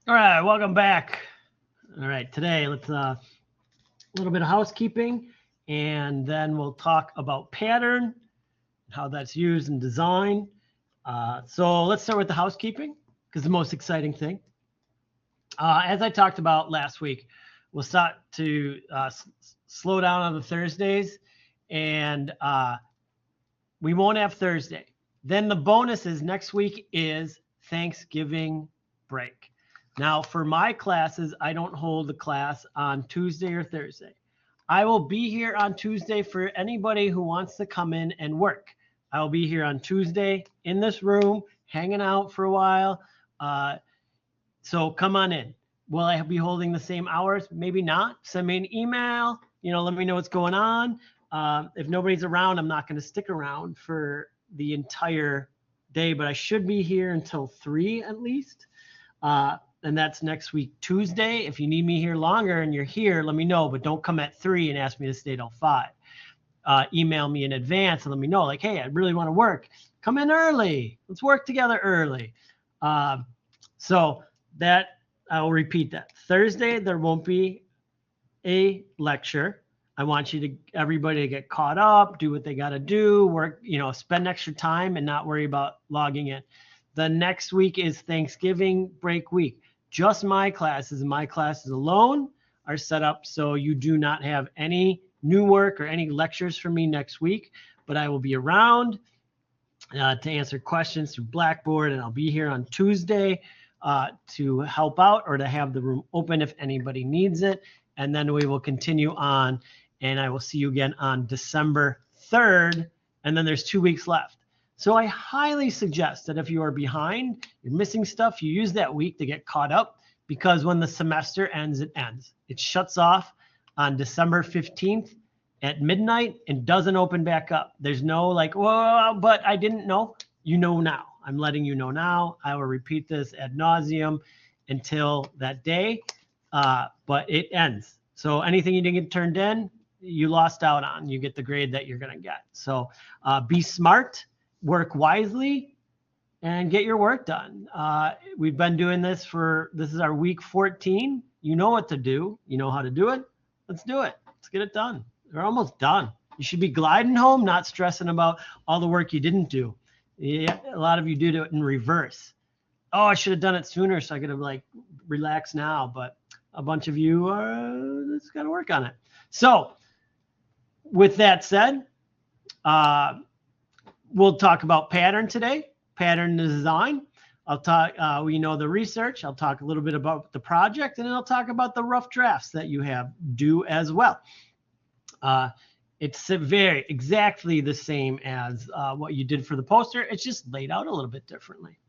All right, welcome back. All right, today let's a little bit of housekeeping, and then we'll talk about pattern, how that's used in design. So let's start with the housekeeping because the most exciting thing. As I talked about last week, we'll start to slow down on the Thursdays, and we won't have Thursday. Then the bonus is next week is Thanksgiving break. Now, for my classes, I don't hold the class on Tuesday or Thursday. I will be here on Tuesday for anybody who wants to come in and work. I will be here on Tuesday in this room, hanging out for a while. So come on in. Will I be holding the same hours? Maybe not. Send me an email. Let me know what's going on. If nobody's around, I'm not going to stick around for the entire day, but I should be here until 3 at least. And that's next week, Tuesday. If you need me here longer and you're here, let me know, but don't come at 3 and ask me to stay till 5. Email me in advance and let me know, like, hey, I really want to work. Come in early. Let's work together early. So that I will repeat that. Thursday, there won't be a lecture. I want everybody to get caught up, do what they got to do, work, spend extra time and not worry about logging in. The next week is Thanksgiving break week. Just my classes and my classes alone are set up so you do not have any new work or any lectures from me next week, but I will be around to answer questions through Blackboard, and I'll be here on Tuesday to help out or to have the room open if anybody needs it. And then we will continue on, and I will see you again on December 3rd, and then there's 2 weeks left. So I highly suggest that if you are behind, you're missing stuff, you use that week to get caught up, because when the semester ends, it ends. It shuts off on December 15th at midnight and doesn't open back up. There's no like, well, but I didn't know. You know now. I'm letting you know now. I will repeat this ad nauseum until that day, but it ends. So anything you didn't get turned in, you lost out on. You get the grade that you're going to get. So be smart, work wisely, and get your work done. We've been doing this this is our week 14. You know what to do. You know how to do it. Let's do it. Let's get it done. We're almost done. You should be gliding home, not stressing about all the work you didn't do. Yeah, a lot of you did it in reverse. Oh, I should have done it sooner so I could have like relaxed now. But a bunch of you just got to work on it. So with that said, we'll talk about pattern today, pattern design. I'll talk, we know the research. I'll talk a little bit about the project, and then I'll talk about the rough drafts that you have due as well. It's very exactly the same as what you did for the poster. It's just laid out a little bit differently.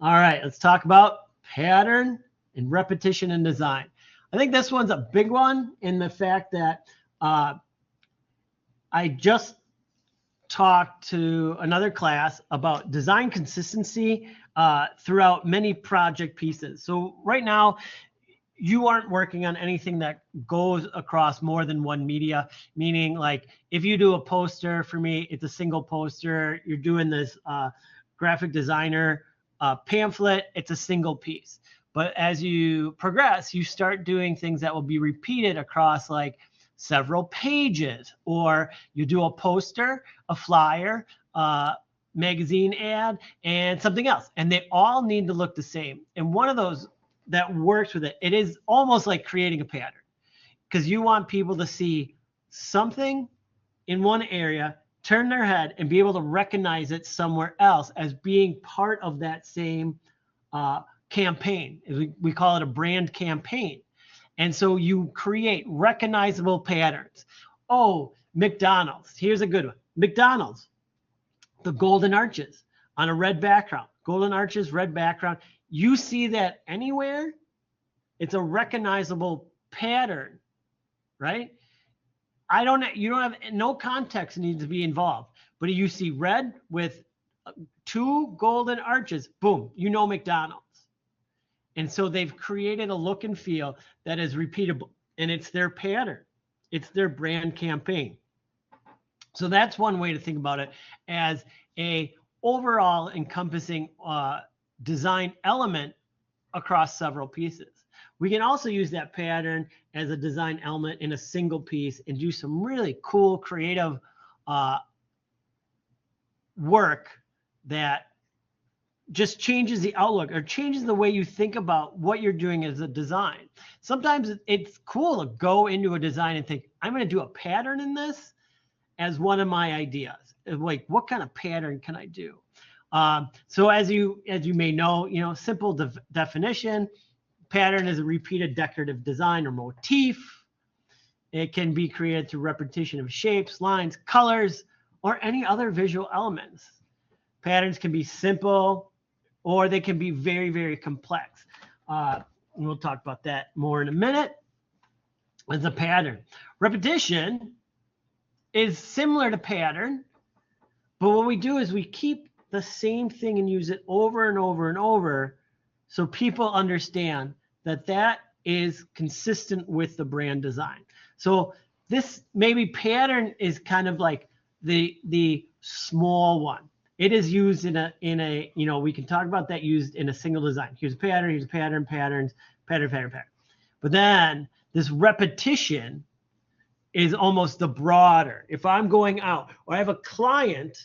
All right, let's talk about pattern and repetition in design. I think this one's a big one in the fact that I just talked to another class about design consistency throughout many project pieces. So right now, you aren't working on anything that goes across more than one media, meaning like if you do a poster for me, it's a single poster. You're doing this graphic designer pamphlet, it's a single piece. But as you progress, you start doing things that will be repeated across like several pages, or you do a poster, a flyer, magazine ad, and something else. And they all need to look the same. And one of those that works with it, it is almost like creating a pattern, because you want people to see something in one area, turn their head, and be able to recognize it somewhere else as being part of that same campaign. We call it a brand campaign. And so you create recognizable patterns. Oh, McDonald's. Here's a good one. McDonald's, the golden arches on a red background. Golden arches, red background. You see that anywhere, it's a recognizable pattern, right? You don't have no context needs to be involved, but you see red with 2 golden arches, boom, you know McDonald's. And so they've created a look and feel that is repeatable, and it's their pattern. It's their brand campaign. So that's one way to think about it, as a overall encompassing design element across several pieces. We can also use that pattern as a design element in a single piece and do some really cool, creative work that just changes the outlook or changes the way you think about what you're doing as a design. Sometimes it's cool to go into a design and think, I'm going to do a pattern in this as one of my ideas. Like, what kind of pattern can I do? So as you may know, simple definition, pattern is a repeated decorative design or motif. It can be created through repetition of shapes, lines, colors, or any other visual elements. Patterns can be simple or they can be very, very complex. We'll talk about that more in a minute. As a pattern, repetition is similar to pattern, but what we do is we keep the same thing and use it over and over and over so people understand that that is consistent with the brand design. So this maybe pattern is kind of like the small one. It is used in a we can talk about that used in a single design. Here's a pattern, patterns, pattern. But then this repetition is almost the broader. If I'm going out or I have a client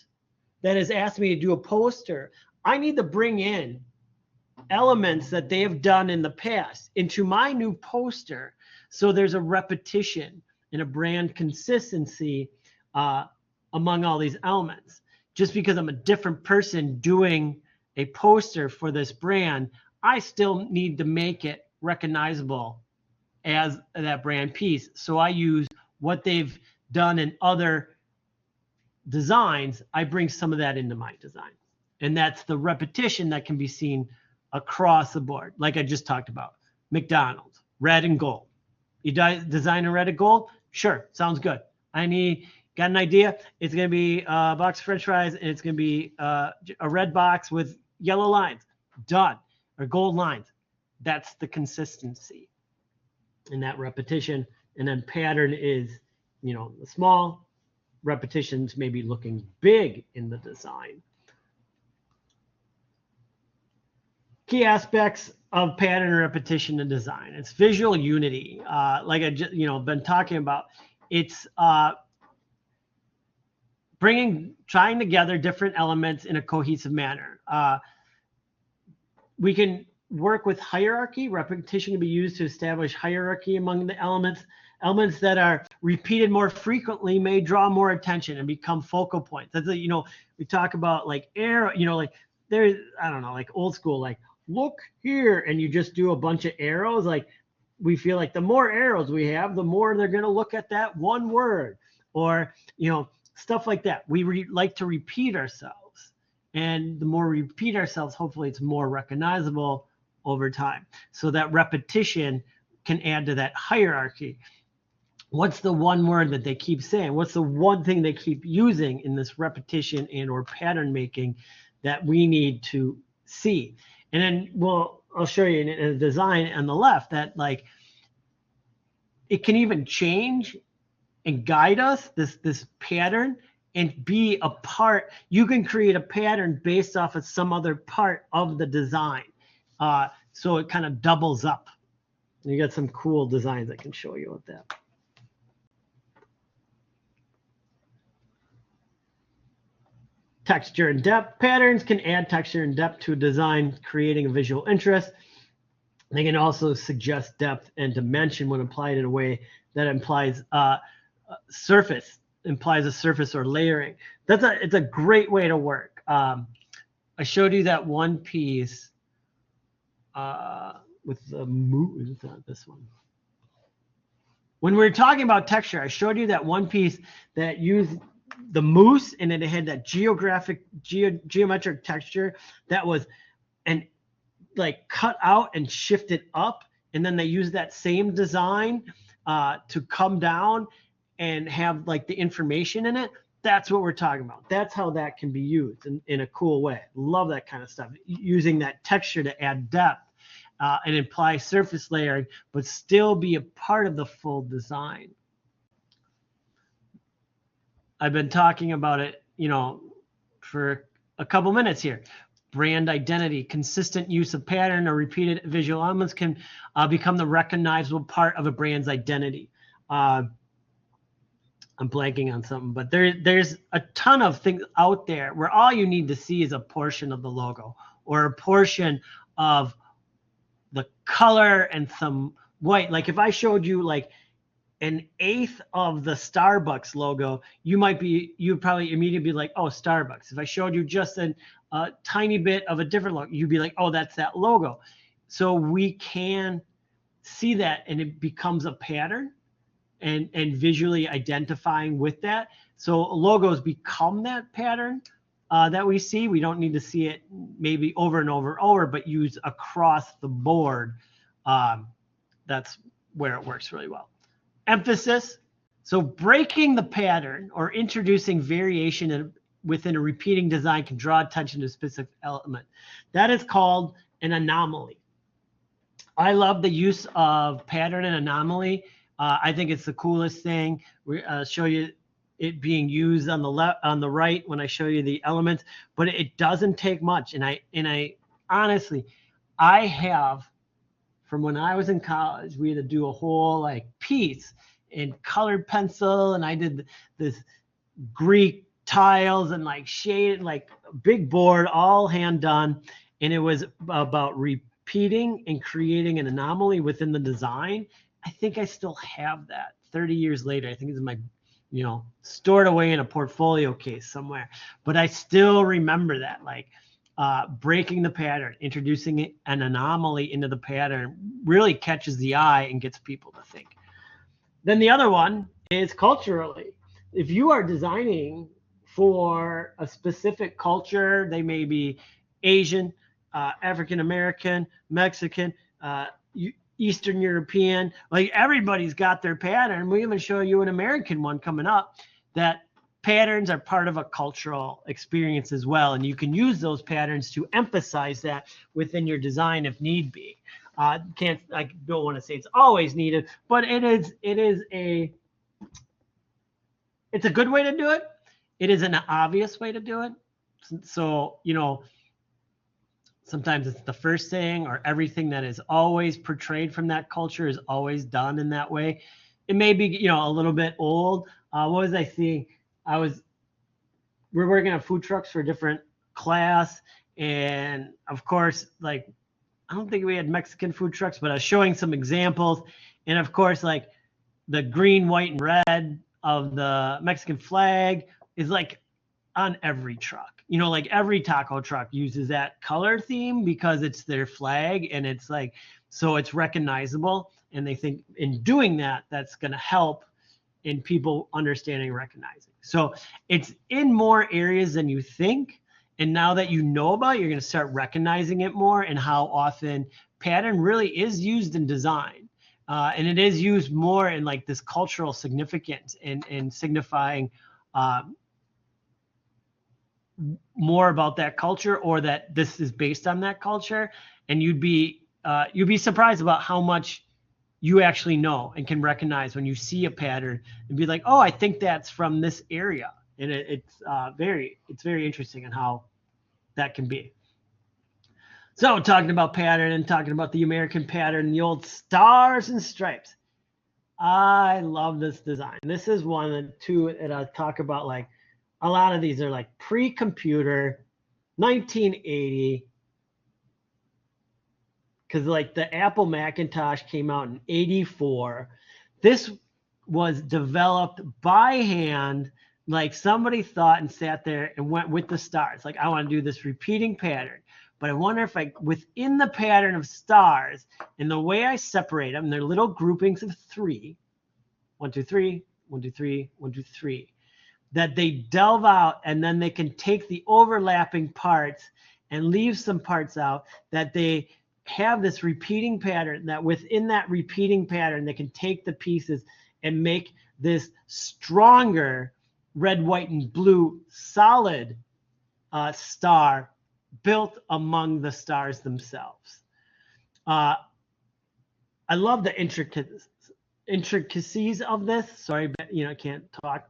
that has asked me to do a poster, I need to bring in elements that they have done in the past into my new poster. So there's a repetition and a brand consistency among all these elements. Just because I'm a different person doing a poster for this brand, I still need to make it recognizable as that brand piece. So I use what they've done in other designs. I bring some of that into my design. And that's the repetition that can be seen across the board. Like I just talked about, McDonald's, red and gold. You design a red and gold? Sure, sounds good. Got an idea? It's going to be a box of French fries, and it's going to be a red box with yellow lines. Done. Or gold lines. That's the consistency in that repetition. And then pattern is, the small repetitions maybe looking big in the design. Key aspects of pattern and repetition in design. It's visual unity. Like I just, been talking about. It's trying together different elements in a cohesive manner. We can work with hierarchy. Repetition can be used to establish hierarchy among the elements. Elements that are repeated more frequently may draw more attention and become focal points. That's we talk about like arrow, like there's, I don't know, like old school, like look here, and you just do a bunch of arrows. Like we feel like the more arrows we have, the more they're going to look at that one word, or stuff like that. We like to repeat ourselves, and the more we repeat ourselves, hopefully it's more recognizable over time. So that repetition can add to that hierarchy. What's the one word that they keep saying? What's the one thing they keep using in this repetition and or pattern making that we need to see? And then I'll show you in a design on the left that like it can even change and guide us, this pattern, and be a part. You can create a pattern based off of some other part of the design. So it kind of doubles up. You got some cool designs I can show you with that. Texture and depth. Patterns can add texture and depth to a design, creating a visual interest. They can also suggest depth and dimension when applied in a way that implies a surface or layering. It's a great way to work. I showed you that one piece with the moose. It's not this one. When we were talking about texture, I showed you that one piece that used the moose, and it had that geometric texture that was cut out and shifted up, and then they used that same design to come down and have like the information in it. That's what we're talking about. That's how that can be used in a cool way. Love that kind of stuff. Using that texture to add depth and imply surface layering, but still be a part of the full design. I've been talking about it, for a couple minutes here. brand identity. Consistent use of pattern or repeated visual elements can become the recognizable part of a brand's identity. I'm blanking on something, but there's a ton of things out there where all you need to see is a portion of the logo or a portion of the color and some white. Like if I showed you like an eighth of the Starbucks logo, you'd probably immediately be like, oh, Starbucks. If I showed you just a tiny bit of a different logo, you'd be like, oh, that's that logo. So we can see that, and it becomes a pattern and visually identifying with that. So logos become that pattern that we see. We don't need to see it maybe over and over and over, but use across the board. That's where it works really well. Emphasis. So breaking the pattern or introducing variation within a repeating design can draw attention to a specific element. That is called an anomaly. I love the use of pattern and anomaly. I think it's the coolest thing. We show you it being used on the left, on the right when I show you the elements, but it doesn't take much. And I honestly, I have, from when I was in college, we had to do a whole like piece in colored pencil, and I did this Greek tiles and like shaded, like big board, all hand done, and it was about repeating and creating an anomaly within the design. I think I still have that 30 years later. I think it's in my, stored away in a portfolio case somewhere. But I still remember that, like breaking the pattern, introducing an anomaly into the pattern really catches the eye and gets people to think. Then the other one is culturally. If you are designing for a specific culture, they may be Asian, African American, Mexican, Eastern European, like everybody's got their pattern. We even show you an American one coming up, that patterns are part of a cultural experience as well. And you can use those patterns to emphasize that within your design if need be. I don't want to say it's always needed, but it's a good way to do it. It is an obvious way to do it. So, sometimes it's the first thing, or everything that is always portrayed from that culture is always done in that way. It may be, a little bit old. What was I seeing? We're working on food trucks for a different class. And of course, like, I don't think we had Mexican food trucks, but I was showing some examples. And of course, like the green, white, and red of the Mexican flag is like on every truck. Like every taco truck uses that color theme because it's their flag, and it's like, so it's recognizable. And they think in doing that, that's going to help in people understanding and recognizing. So it's in more areas than you think. And now that you know about it, you're going to start recognizing it more, and how often pattern really is used in design. And it is used more in like this cultural significance and signifying more about that culture, or that this is based on that culture. And you'd be surprised about how much you actually know and can recognize when you see a pattern and be like, oh, I think that's from this area. And it's very interesting in how that can be. So talking about pattern and talking about the American pattern, the old stars and stripes. I love this design. This is one and two that I talk about. Like a lot of these are like pre-computer, 1980. Because like the Apple Macintosh came out in 84. This was developed by hand. Like somebody thought and sat there and went with the stars. Like, I want to do this repeating pattern. But I wonder if within the pattern of stars, and the way I separate them, they're little groupings of 3. 1, 2, 3, 1, 2, 3, 1, 2, 3. That they delve out, and then they can take the overlapping parts and leave some parts out, that they have this repeating pattern, that within that repeating pattern, they can take the pieces and make this stronger red, white, and blue solid star built among the stars themselves. I love the intricacies of this. Sorry, but I can't talk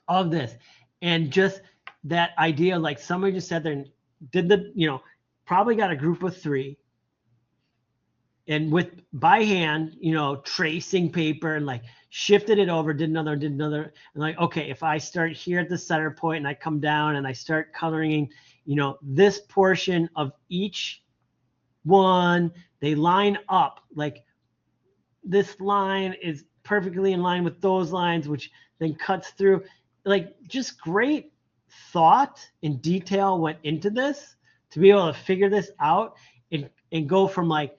of this. And just that idea, like somebody just sat there and did the, probably got a group of 3, and with by hand, tracing paper and like shifted it over, did another, and like, okay, if I start here at the center point and I come down and I start coloring, this portion of each one, they line up, like this line is perfectly in line with those lines, which then cuts through. Like, just great thought and detail went into this to be able to figure this out and go from like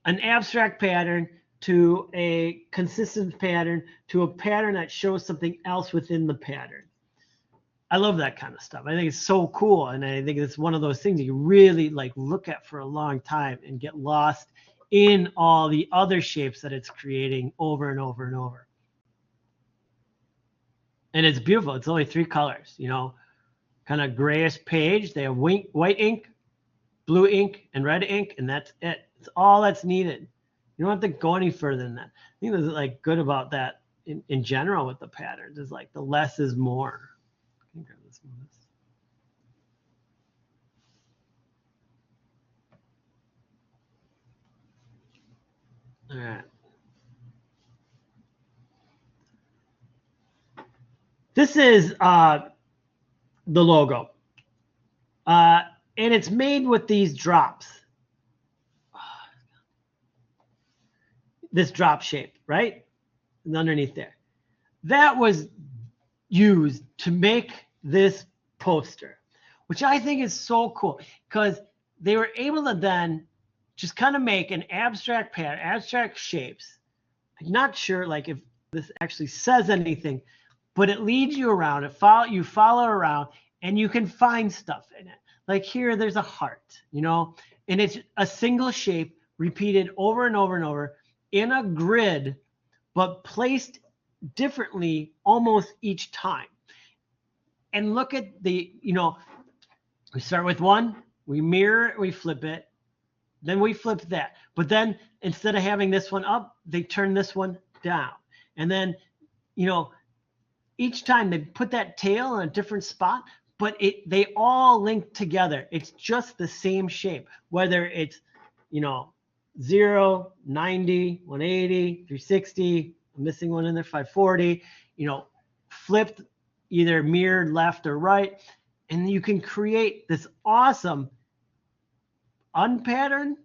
an abstract pattern to a consistent pattern to a pattern that shows something else within the pattern. I love that kind of stuff. I think it's so cool. And I think it's one of those things you really like look at for a long time and get lost in all the other shapes that it's creating over and over and over. And it's beautiful. It's only 3 colors, kind of grayish page. They have white ink, blue ink, and red ink, and that's it. It's all that's needed. You don't have to go any further than that. I think that's like good about that in general with the patterns is like the less is more. Can grab this one. All right. This is the logo. And it's made with these drops. This drop shape, right? And underneath there. That was used to make this poster, which I think is so cool because they were able to then just kind of make an abstract pattern, abstract shapes. I'm not sure like if this actually says anything, but it leads you around. You follow around and you can find stuff in it. Like here, there's a heart, and it's a single shape repeated over and over and over in a grid, but placed differently almost each time. And look at the, we start with 1, we mirror it, we flip it, then we flip that. But then instead of having this one up, they turn this one down. And then, each time they put that tail in a different spot, but they all link together. It's just the same shape, whether it's, 0, 90, 180, 360, I'm missing one in there, 540, flipped, either mirrored left or right. And you can create this awesome unpattern.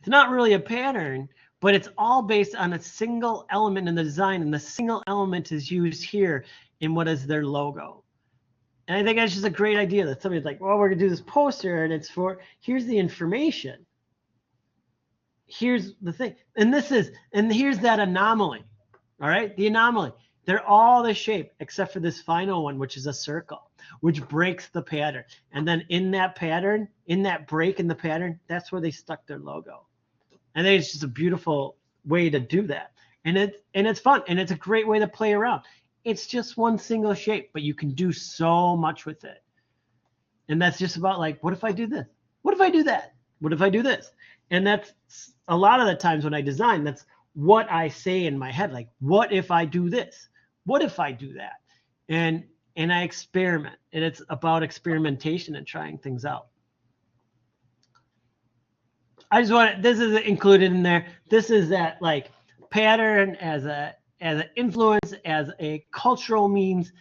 It's not really a pattern, but it's all based on a single element in the design. And the single element is used here in what is their logo. And I think that's just a great idea that somebody's like, well, we're going to do this poster and it's here's the information. Here's the thing. And here's that anomaly. All right. The anomaly. They're all the shape except for this final one, which is a circle, which breaks the pattern. And then in that pattern, in that break in the pattern, that's where they stuck their logo. And I think it's just a beautiful way to do that. And it's fun. And it's a great way to play around. It's just one single shape, but you can do so much with it. And that's just about like, what if I do this? What if I do that? What if I do this? And that's a lot of the times when I design, that's what I say in my head. Like, what if I do this? What if I do that? And I experiment. And it's about experimentation and trying things out. I just want this is included in there. This is that like pattern as an influence, as a cultural means,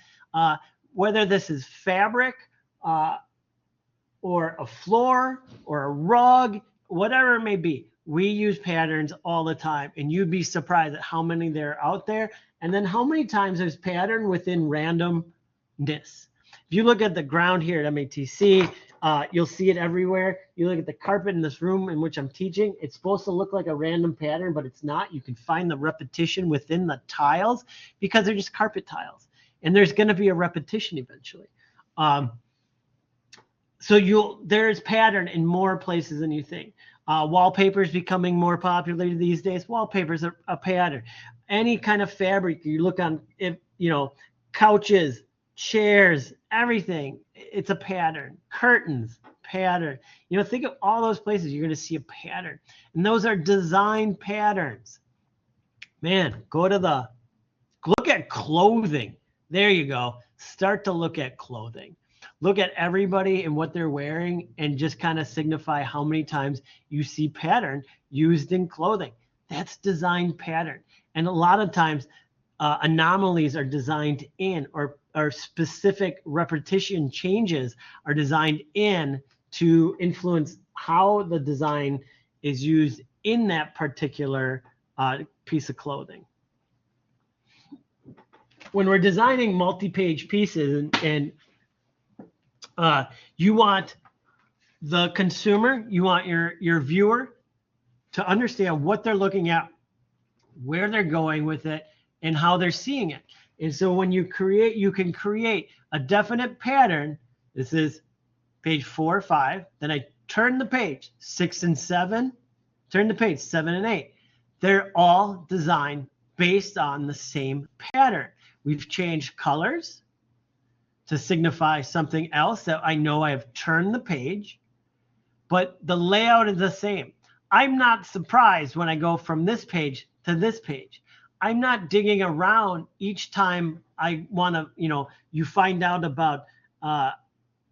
whether this is fabric or a floor or a rug, whatever it may be. We use patterns all the time, and you'd be surprised at how many there are out there, and then how many times there's pattern within randomness. If you look at the ground here at MATC, you'll see it everywhere. You look at the carpet in this room in which I'm teaching, it's supposed to look like a random pattern, but it's not. You can find the repetition within the tiles because they're just carpet tiles, and there's going to be a repetition eventually. So there's pattern in more places than you think. Wallpaper is becoming more popular these days. Wallpaper's a pattern. Any kind of fabric you look on, couches, chairs, everything, it's a pattern. Curtains, pattern. Think of all those places you're going to see a pattern, and those are design patterns. Man, look at clothing. There you go. Start to look at clothing. Look at everybody and what they're wearing and just kind of signify how many times you see pattern used in clothing. That's design pattern. And a lot of times anomalies are designed in, or specific repetition changes are designed in to influence how the design is used in that particular piece of clothing. When we're designing multi-page pieces and you want the consumer, you want your viewer to understand what they're looking at, where they're going with it, and how they're seeing it. And so when you can create a definite pattern. This is page 4 or 5. Then I turn the page 6 and 7, turn the page 7 and 8. They're all designed based on the same pattern. We've changed colors to signify something else that I know I have turned the page, but the layout is the same. I'm not surprised when I go from this page to this page. I'm not digging around each time I want to, you find out about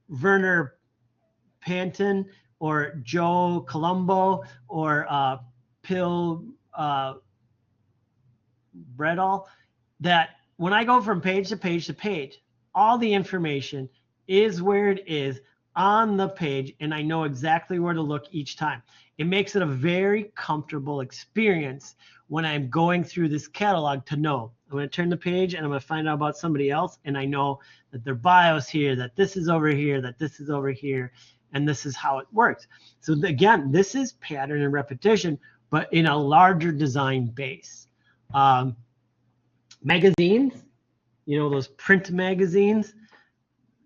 Werner Panton or Joe Colombo or Pill Bredal, that when I go from page to page to page, all the information is where it is on the page, and I know exactly where to look each time. It makes it a very comfortable experience when I'm going through this catalog to know I'm going to turn the page and I'm going to find out about somebody else, and I know that their bio's here, that this is over here, that this is over here, and this is how it works. So again, this is pattern and repetition, but in a larger design base. Magazines, those print magazines,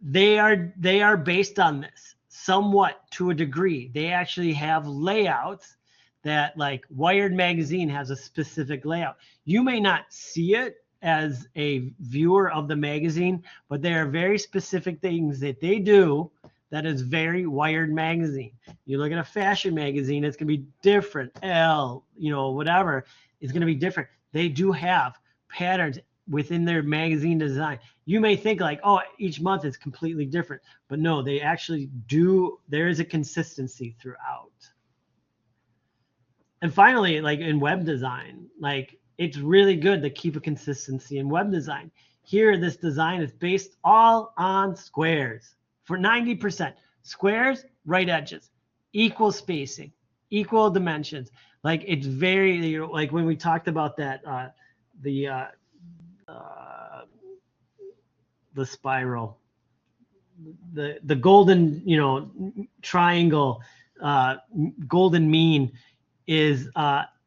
they are based on this somewhat to a degree. They actually have layouts that, like Wired magazine has a specific layout. You may not see it as a viewer of the magazine, but there are very specific things that they do that is very Wired magazine. You look at a fashion magazine, it's going to be different. Elle, whatever, is going to be different. They do have patterns within their magazine design. You may think like, oh, each month is completely different, but no, they actually do. There is a consistency throughout. And finally, like in web design, like it's really good to keep a consistency in web design. Here, this design is based all on squares for 90%. Squares, right edges, equal spacing, equal dimensions. Like it's very, like when we talked about that, the spiral, the golden, triangle, golden mean is,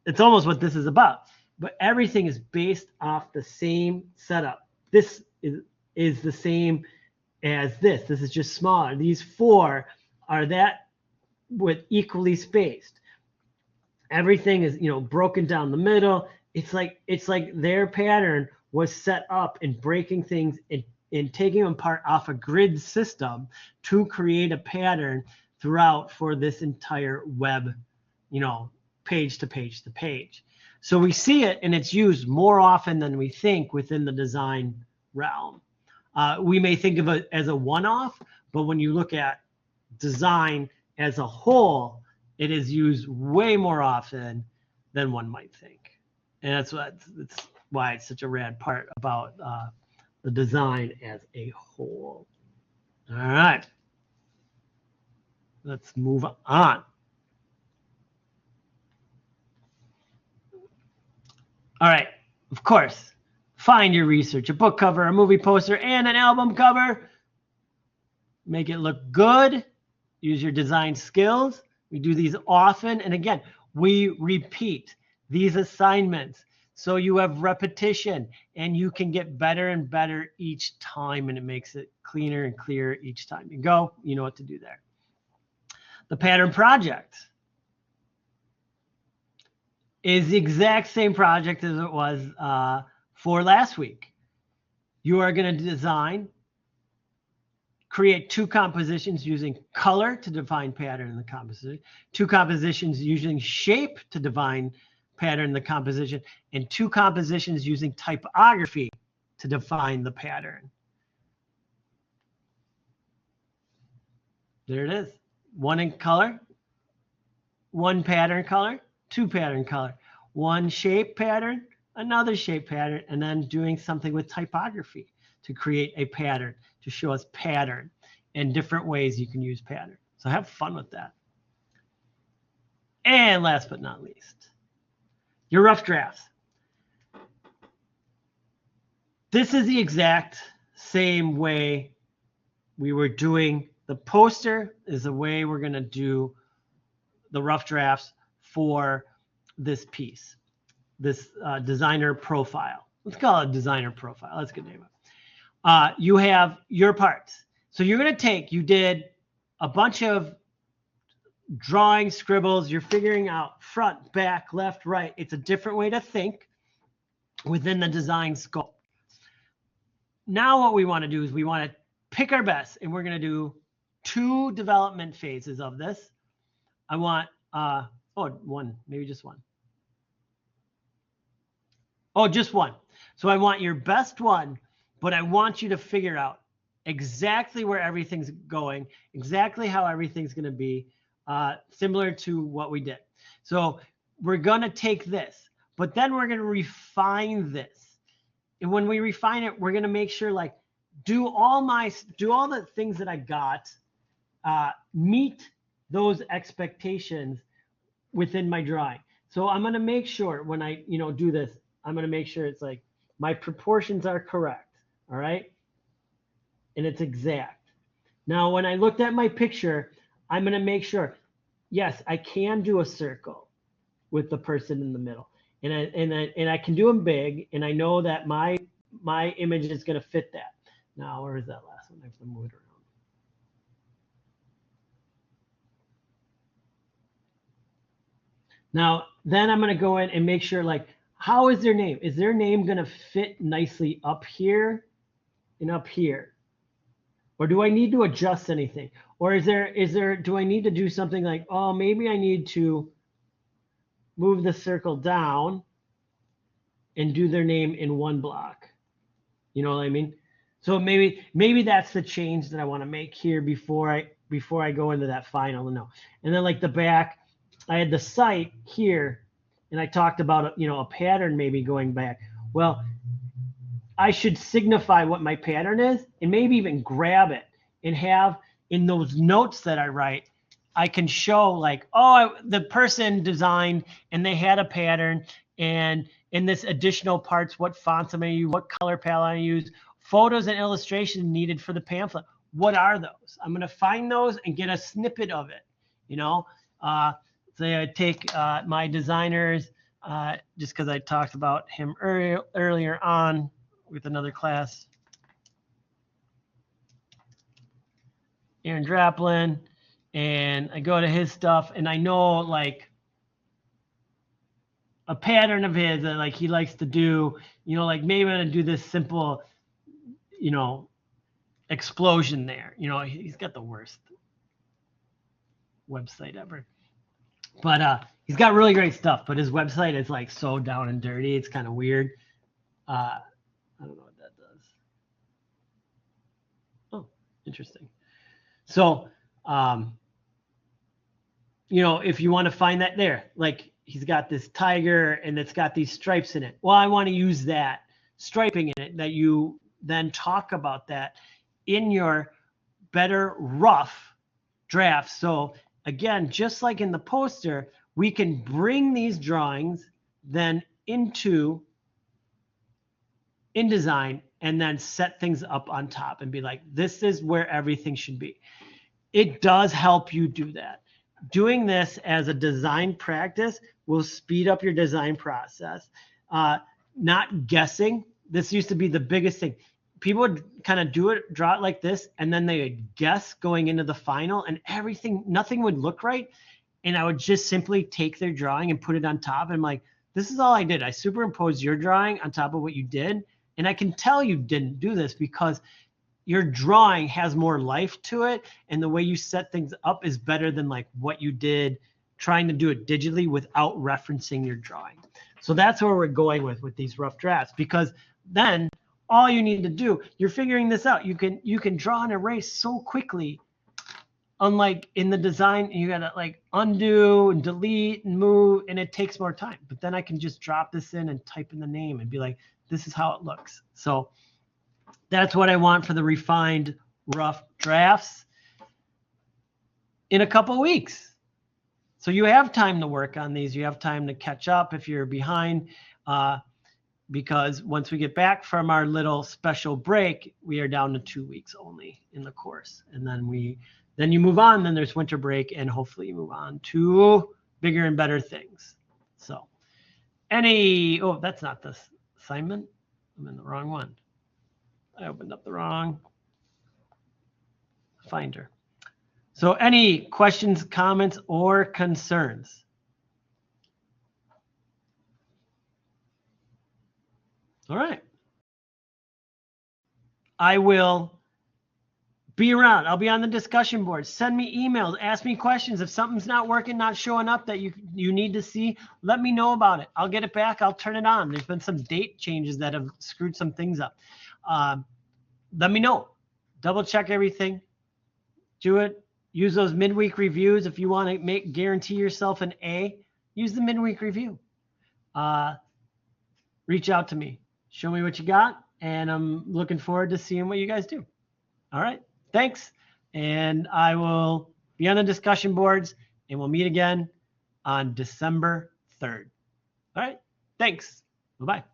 it's almost what this is about. But everything is based off the same setup. This is the same as this. This is just smaller. These 4 are that with equally spaced. Everything is, broken down the middle. It's like their pattern was set up in breaking things in taking them apart off a grid system to create a pattern throughout for this entire web, page to page to page. So we see it, and it's used more often than we think within the design realm. We may think of it as a one-off, but when you look at design as a whole, it is used way more often than one might think. And that's why it's such a rad part about the design as a whole. All right. Let's move on. All right. Of course, find your research, a book cover, a movie poster, and an album cover. Make it look good. Use your design skills. We do these often. And again, we repeat these assignments so you have repetition and you can get better and better each time, and it makes it cleaner and clearer each time you go. You know what to do there. The pattern project is the exact same project as it was for last week. You are going to design, create 2 compositions using color to define pattern in the composition, 2 compositions using shape to define pattern in the composition, and 2 compositions using typography to define the pattern. There it is. One in color, one pattern color, two pattern color, one shape pattern, another shape pattern, and then doing something with typography to create a pattern, to show us pattern and different ways you can use pattern. So have fun with that. And last but not least, your rough drafts. This is the exact same way we were doing the poster, is the way we're going to do the rough drafts for this piece, this designer profile. Let's call it designer profile. That's a good name. You have your parts. So you're going to take, you did a bunch of drawing, scribbles. You're figuring out front, back, left, right. It's a different way to think within the design scope. Now what we want to do is we want to pick our best, and we're going to do 2 development phases of this. I want, one, maybe just one. Oh, just one. So I want your best one, but I want you to figure out exactly where everything's going, exactly how everything's going to be, similar to what we did. So we're going to take this, but then we're going to refine this. And when we refine it, we're going to make sure, like, do all the things that I got, meet those expectations within my drawing. So I'm going to make sure when I, do this, I'm going to make sure it's like my proportions are correct. All right. And it's exact. Now, when I looked at my picture, I'm going to make sure, yes, I can do a circle with the person in the middle. And I can do them big, and I know that my image is going to fit that. Now, where is that last one? I have to move it around. Now, then I'm going to go in and make sure, like, how is their name? Is their name going to fit nicely up here and up here? Or do I need to adjust anything? Or do I need to do something like, oh, maybe I need to move the circle down and do their name in one block? You know what I mean? So maybe that's the change that I want to make here before I go into that final. No. And then, like, the back, I had the site here, and I talked about a pattern maybe going back. Well, I should signify what my pattern is, and maybe even grab it and have in those notes that I write, I can show, like, the person designed and they had a pattern, and in this additional parts, what fonts I'm going to use, what color palette I use, photos and illustrations needed for the pamphlet. What are those? I'm going to find those and get a snippet of it. Say I take my designers, just because I talked about him earlier on with another class, Aaron Draplin, and I go to his stuff, and I know, like, a pattern of his that, like, he likes to do, like, maybe I'm going to do this simple, explosion there. He's got the worst website ever. But he's got really great stuff, but his website is, like, so down and dirty. It's kind of weird. I don't know what that does. Oh, interesting. So, if you want to find that there, like, he's got this tiger and it's got these stripes in it. Well, I want to use that striping in it, that you then talk about that in your better rough draft. So again, just like in the poster, we can bring these drawings then in InDesign and then set things up on top and be like, this is where everything should be. It does help you do that. Doing this as a design practice will speed up your design process. Not guessing. This used to be the biggest thing. People would kind of draw it like this, and then they would guess going into the final, and nothing would look right. And I would just simply take their drawing and put it on top. And I'm like, this is all I did. I superimposed your drawing on top of what you did. And I can tell you didn't do this because your drawing has more life to it, and the way you set things up is better than, like, what you did trying to do it digitally without referencing your drawing. So that's where we're going with these rough drafts, because then all you need to do, you're figuring this out. You can draw and erase so quickly unlike in the design, you got to like undo and delete and move, and it takes more time. But then I can just drop this in and type in the name and be like, this is how it looks. So that's what I want for the refined rough drafts in a couple weeks. So you have time to work on these. You have time to catch up if you're behind, because once we get back from our little special break, we are down to 2 weeks only in the course. And then you move on, then there's winter break, and hopefully you move on to bigger and better things. So oh, that's not the assignment. I'm in the wrong one. I opened up the wrong Finder. So any questions, comments, or concerns? All right. I will be around. I'll be on the discussion board. Send me emails. Ask me questions. If something's not working, not showing up that you need to see, let me know about it. I'll get it back. I'll turn it on. There's been some date changes that have screwed some things up. Let me know. Double check everything. Do it. Use those midweek reviews. If you want to guarantee yourself an A, use the midweek review. Reach out to me. Show me what you got. And I'm looking forward to seeing what you guys do. All right. Thanks. And I will be on the discussion boards, and we'll meet again on December 3rd. All right. Thanks. Bye-bye.